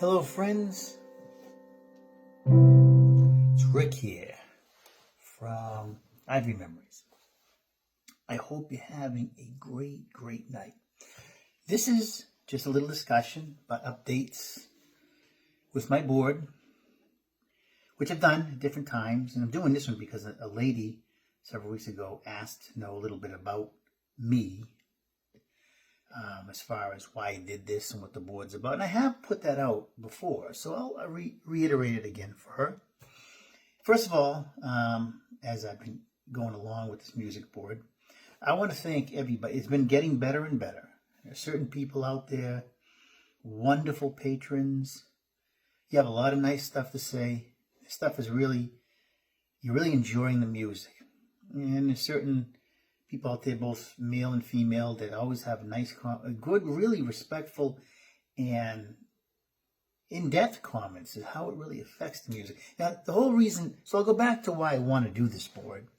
Hello friends, it's Rick here from Ivory Memories. I hope you're having a great night. This is just a little discussion about updates with my board, which I've done at different times, and I'm doing this one because a lady several weeks ago asked to know a little bit about me, as far as why I did this and what the board's about. And I have put that out before, so I'll reiterate it again for her. First of all, as I've been going along with this music board, I want to thank everybody. It's been getting better and better. There are certain people out there, wonderful patrons. You have a lot of nice stuff to say. This stuff is you're really enjoying the music. And there's certain people out there, both male and female, that always have nice, good, really respectful and in-depth comments of how it really affects the music. Now, the whole reason, so I'll go back to why I want to do this board,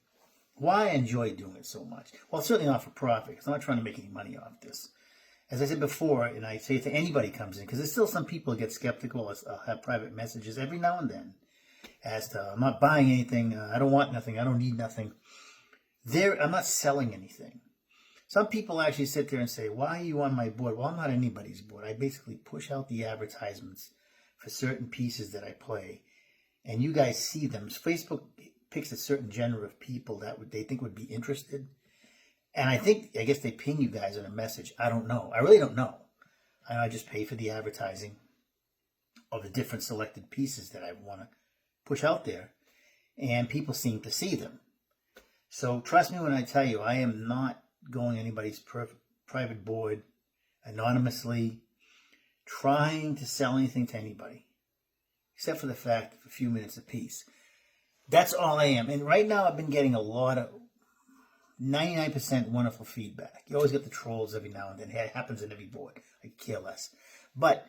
why I enjoy doing it so much. Well, it's certainly not for profit, because I'm not trying to make any money off this. As I said before, and I say it to anybody who comes in, because there's still some people who get skeptical. I'll have private messages every now and then as to, I'm not buying anything, I don't want nothing, I don't need nothing. I'm not selling anything. Some people actually sit there and say, why are you on my board? Well, I'm not anybody's board. I basically push out the advertisements for certain pieces that I play, and you guys see them. Facebook picks a certain genre of people that they think would be interested, and I guess they ping you guys on a message. I don't know. I really don't know. I just pay for the advertising of the different selected pieces that I want to push out there, and people seem to see them. So trust me when I tell you, I am not going anybody's private board anonymously, trying to sell anything to anybody, except for the fact of a few minutes apiece. That's all I am. And right now I've been getting a lot of 99% wonderful feedback. You always get the trolls every now and then. It happens in every board. I care less. But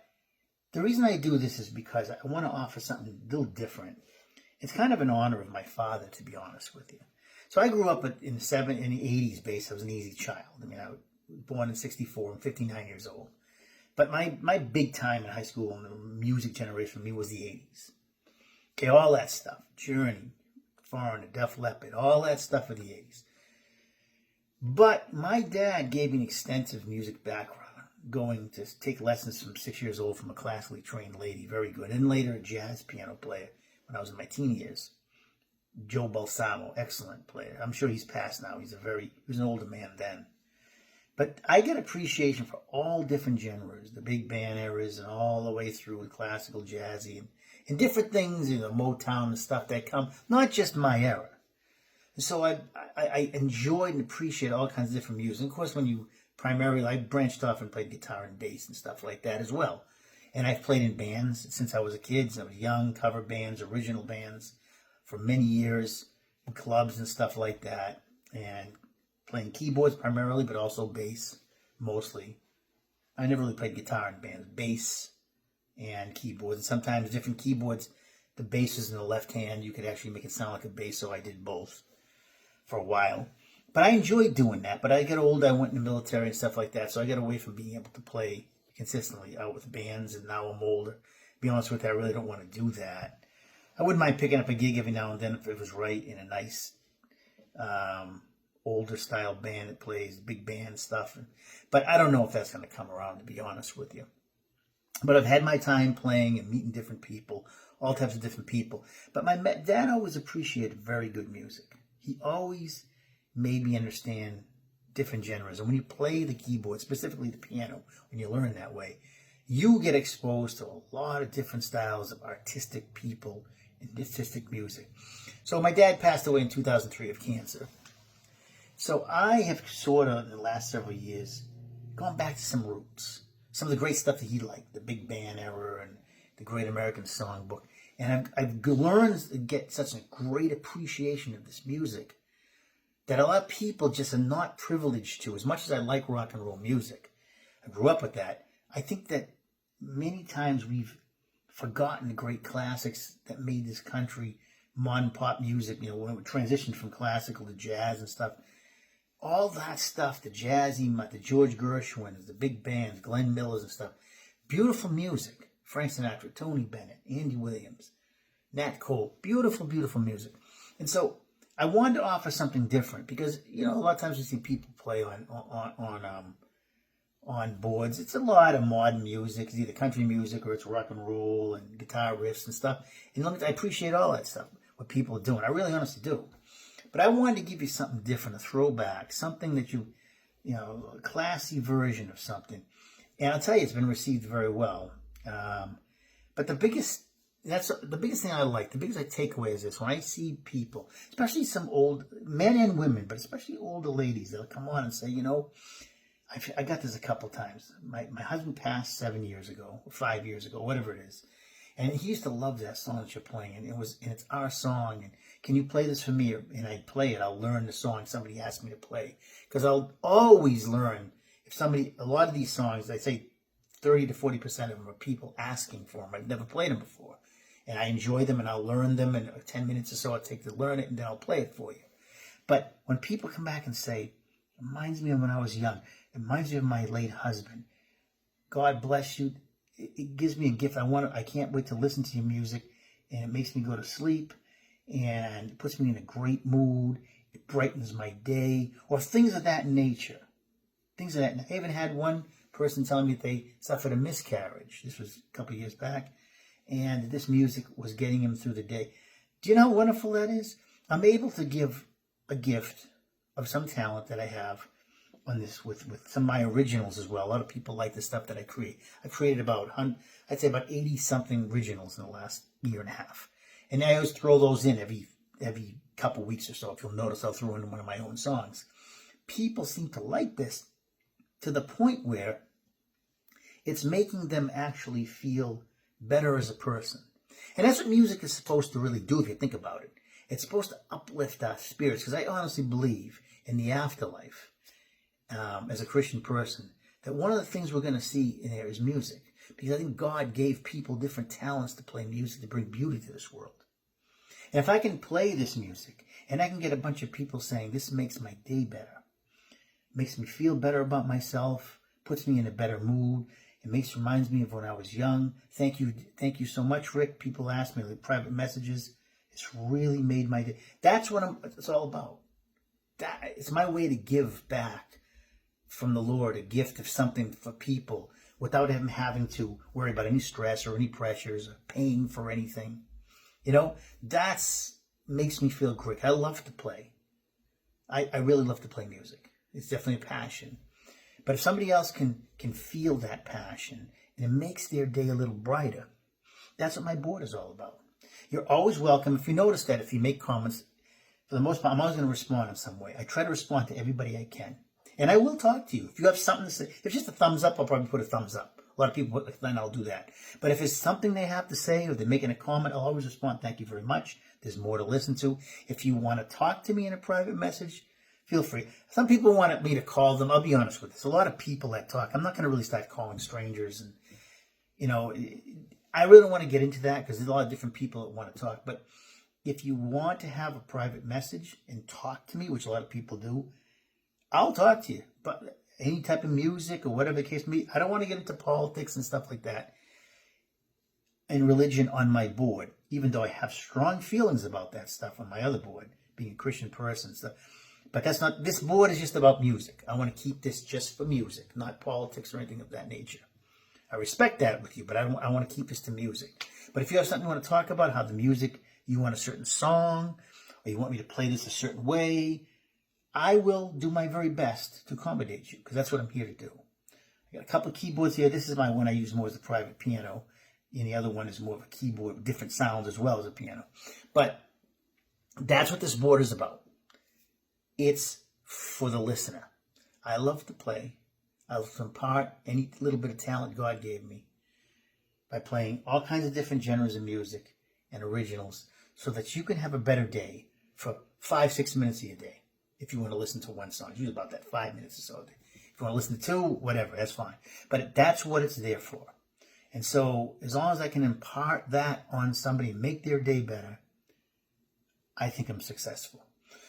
the reason I do this is because I want to offer something a little different. It's kind of in honor of my father, to be honest with you. So I grew up in the 80s base. I was an easy child. I mean, I was born in 64. I'm 59 years old. But my big time in high school and the music generation for me was the 80s. Okay, all that stuff. Journey, Foreigner, Def Leppard, all that stuff of the 80s. But my dad gave me an extensive music background, going to take lessons from 6 years old from a classically trained lady, very good, and later a jazz piano player when I was in my teen years. Joe Balsamo, excellent player. I'm sure he's passed now. He was an older man then. But I get appreciation for all different genres, the big band eras and all the way through with classical, jazzy, and different things, Motown and stuff that come, not just my era. And so I enjoyed and appreciate all kinds of different music. And of course, I branched off and played guitar and bass and stuff like that as well. And I've played in bands since I was a kid, since I was young, cover bands, original bands, for many years, in clubs and stuff like that, and playing keyboards primarily, but also bass mostly. I never really played guitar in bands, bass and keyboards, and sometimes different keyboards. The bass is in the left hand. You could actually make it sound like a bass, so I did both for a while. But I enjoyed doing that. But I got old, I went in the military and stuff like that, so I got away from being able to play consistently out with bands, and now I'm older. To be honest with you, I really don't want to do that. I wouldn't mind picking up a gig every now and then if it was right, in a nice older style band that plays big band stuff. But I don't know if that's going to come around, to be honest with you. But I've had my time playing and meeting different people, all types of different people. But my dad always appreciated very good music. He always made me understand different genres. And when you play the keyboard, specifically the piano, when you learn that way, you get exposed to a lot of different styles of artistic people and artistic music. So my dad passed away in 2003 of cancer. So I have sort of, in the last several years, gone back to some roots. Some of the great stuff that he liked, the big band era and the Great American Songbook. And I've learned to get such a great appreciation of this music that a lot of people just are not privileged to. As much as I like rock and roll music, I grew up with that. I think that many times we've forgotten the great classics that made this country modern pop music, when it transitioned from classical to jazz and stuff. All that stuff, the jazzy, the George Gershwins, the big bands, Glenn Millers and stuff. Beautiful music Frank Sinatra, Tony Bennett, Andy Williams, Nat Cole. Beautiful, beautiful music. And so I wanted to offer something different because, a lot of times you see people play on boards. It's a lot of modern music. It's either country music or it's rock and roll and guitar riffs and stuff. And I appreciate all that stuff, what people are doing. I really honestly do. But I wanted to give you something different, a throwback, something that a classy version of something. And I'll tell you, it's been received very well. But the biggest thing I like, the biggest takeaway is this. When I see people, especially some old men and women, but especially older ladies, they'll come on and say, I got this a couple times. My husband passed 7 years ago, 5 years ago, whatever it is. And he used to love that song that you're playing. And it's our song. And can you play this for me? And I play it. I'll learn the song somebody asked me to play. Because I'll always learn a lot of these songs, I say 30 to 40% of them are people asking for them. I've never played them before. And I enjoy them and I'll learn them. And 10 minutes or so I'll take to learn it and then I'll play it for you. But when people come back and say, it reminds me of when I was young. It reminds me of my late husband. God bless you. It gives me a gift. I can't wait to listen to your music. And it makes me go to sleep. And it puts me in a great mood. It brightens my day. Or things of that nature. Things of that. I even had one person telling me that they suffered a miscarriage. This was a couple of years back. And this music was getting him through the day. Do you know how wonderful that is? I'm able to give a gift of some talent that I have on this with some of my originals as well. A lot of people like the stuff that I create. I've created about 80-something originals in the last year and a half. And I always throw those in every couple weeks or so. If you'll notice, I'll throw in one of my own songs. People seem to like this to the point where it's making them actually feel better as a person. And that's what music is supposed to really do if you think about it. It's supposed to uplift our spirits because I honestly believe in the afterlife as a Christian person that one of the things we're going to see in there is music because I think God gave people different talents to play music to bring beauty to this world. And if I can play this music and I can get a bunch of people saying this makes my day better, makes me feel better about myself, puts me in a better mood, reminds me of when I was young. Thank you so much, Rick. People ask me, like private messages. It's really made my day. That's what it's all about. It's my way to give back from the Lord, a gift of something for people without him having to worry about any stress or any pressures or paying for anything. That's makes me feel great. I love to play. I really love to play music. It's definitely a passion. But if somebody else can feel that passion and it makes their day a little brighter, that's what my board is all about. You're always welcome. If you notice that, if you make comments, for the most part, I'm always going to respond in some way. I try to respond to everybody I can. And I will talk to you. If you have something to say, if it's just a thumbs up, I'll probably put a thumbs up. A lot of people put, then I'll do that. But if it's something they have to say or they're making a comment, I'll always respond, thank you very much. There's more to listen to. If you want to talk to me in a private message, feel free. Some people want me to call them. I'll be honest with you. There's a lot of people that talk. I'm not going to really start calling strangers. And, I really don't want to get into that because there's a lot of different people that want to talk. But if you want to have a private message and talk to me, which a lot of people do, I'll talk to you. But any type of music or whatever the case may be, I don't want to get into politics and stuff like that and religion on my board, even though I have strong feelings about that stuff on my other board, being a Christian person. So, but that's not, this board is just about music. I want to keep this just for music, not politics or anything of that nature. I respect that with you, but I want to keep this to music. But if you have something you want to talk about, how the music, you want a certain song, or you want me to play this a certain way, I will do my very best to accommodate you, because that's what I'm here to do. I got a couple of keyboards here. This is my one I use more as a private piano, and the other one is more of a keyboard with different sounds as well as a piano. But that's what this board is about. It's for the listener. I love to play. I love to impart any little bit of talent God gave me by playing all kinds of different genres of music and originals so that you can have a better day for 5-6 minutes of your day. If you want to listen to one song, it's usually about that 5 minutes or so. If you want to listen to two, whatever, that's fine. But that's what it's there for. And so as long as I can impart that on somebody and make their day better, I think I'm successful.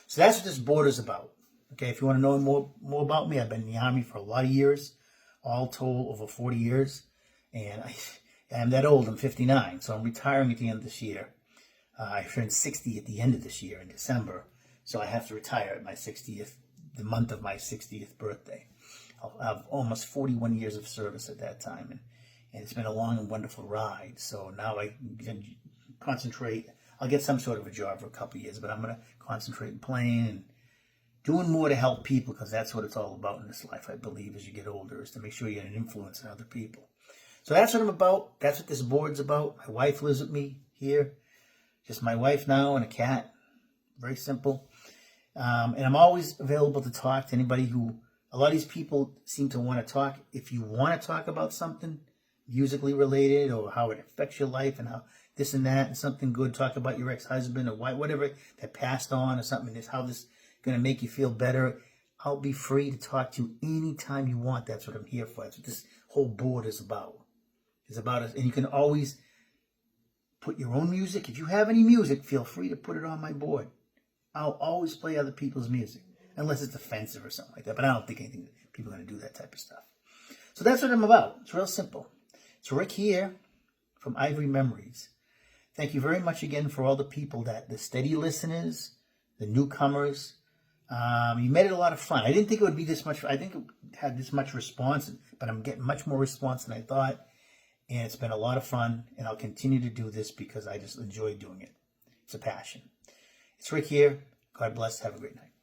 So that's what this board is about. Okay, if you want to know more about me, I've been in the Army for a lot of years, all told over 40 years. And I'm that old. I'm 59, so I'm retiring at the end of this year. I turned 60 at the end of this year in December, so I have to retire at my 60th, the month of my 60th birthday. I'll have almost 41 years of service at that time, and it's been a long and wonderful ride. So now I can concentrate. I'll get some sort of a job for a couple of years, but I'm going to concentrate on playing and doing more to help people, because that's what it's all about in this life, I believe, as you get older, is to make sure you're an influence on other people. So that's what I'm about. That's what this board's about. My wife lives with me here. Just my wife now and a cat. Very simple. And I'm always available to talk to anybody who, a lot of these people seem to want to talk. If you want to talk about something musically related, or how it affects your life and how this and that and something good, talk about your ex-husband or whatever that passed on, or something, is how this going to make you feel better, I'll be free to talk to you anytime you want. That's what I'm here for. That's what this whole board is about. It's about us. And you can always put your own music. If you have any music, feel free to put it on my board. I'll always play other people's music, unless it's offensive or something like that. But I don't think people are going to do that type of stuff. So that's what I'm about. It's real simple. It's Rick here from Ivory Memories. Thank you very much again for all the people, the steady listeners, the newcomers. You made it a lot of fun. I didn't think it would be this much. I think it had this much response, but I'm getting much more response than I thought. And it's been a lot of fun. And I'll continue to do this because I just enjoy doing it. It's a passion. It's Rick here. God bless. Have a great night.